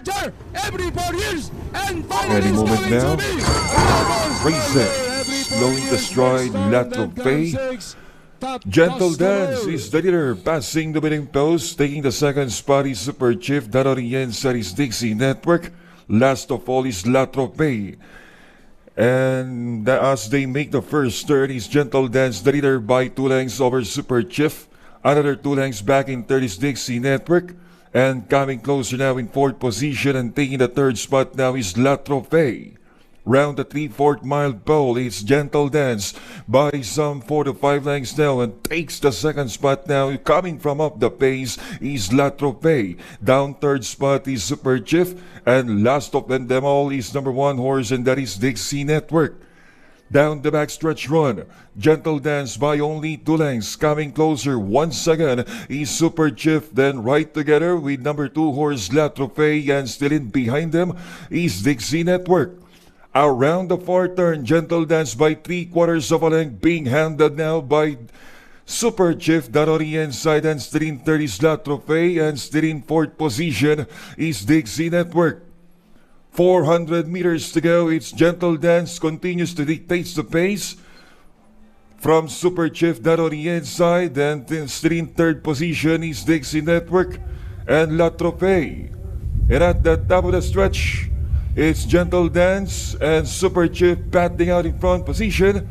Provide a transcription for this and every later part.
Charger every 4 years. And Any finally it's moment going now. to be Racing, slowing the stride, lateral pay. Gentle Dance is the leader, passing the winning post. Taking the second spot is Super Chief. That on the inside is Dixie Network. Last of all is Lateral Pay. And as they make the first turn is Gentle Dance, the leader by 2 lengths over Super Chief. Another 2 lengths back in third is Dixie Network. And coming closer now in fourth position and taking the third spot now is Lateral Pay. Round the 3/4 mile pole, it's Gentle Dance by some 4 to 5 lengths now and takes the second spot now. Coming from up the pace is Lateral Pay. Down third spot is Super Chief. And last of them all is number 1 horse, and that is Dixie Network. Down the backstretch run, Gentle Dance by only 2 lengths. Coming closer once again is Super Chief. Then right together with number 2 horse Lateral Pay, and still in behind them is Dixie Network. Around the fourth turn, Gentle Dance by 3/4 of a length, being handled now by Super Chief. That on the inside, and still in third is Lateral Pay, and still in fourth position is Dixie Network. 400 meters to go. It's Gentle Dance continues to dictate the pace from Super Chief. That on the inside, and still in third position is Dixie Network and Lateral Pay. And at the top of the stretch, it's Gentle Dance and Super Chief batting out in front position.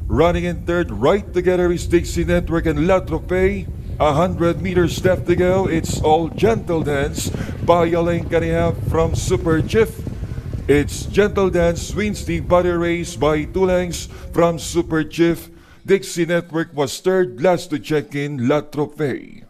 Running in third, right together is Dixie Network and Lateral Pay. 100 meters left to go. It's all Gentle Dance by a length and a half from Super Chief. It's Gentle Dance wins the body race by 2 lengths from Super Chief. Dixie Network was third. Last to check in, Lateral Pay.